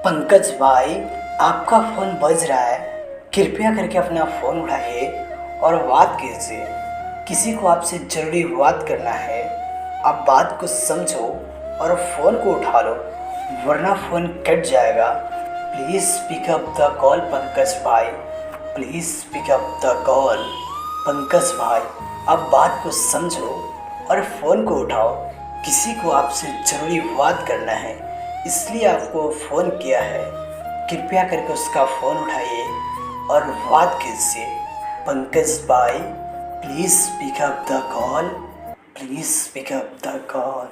पंकज भाई, आपका फ़ोन बज रहा है। कृपया करके अपना फ़ोन उठाइए और बात कीजिए। किसी को आपसे ज़रूरी बात करना है। आप बात को समझो और फ़ोन को उठा लो, वरना फ़ोन कट जाएगा। Please pick up the call Pankaj भाई। Please pick up the call Pankaj भाई। आप बात को समझो और फ़ोन को उठाओ। किसी को आपसे ज़रूरी बात करना है, इसलिए आपको फ़ोन किया है। कृपया करके उसका फ़ोन उठाइए और बात कीजिए। पंकज भाई, please pick up the call. Please pick up the call.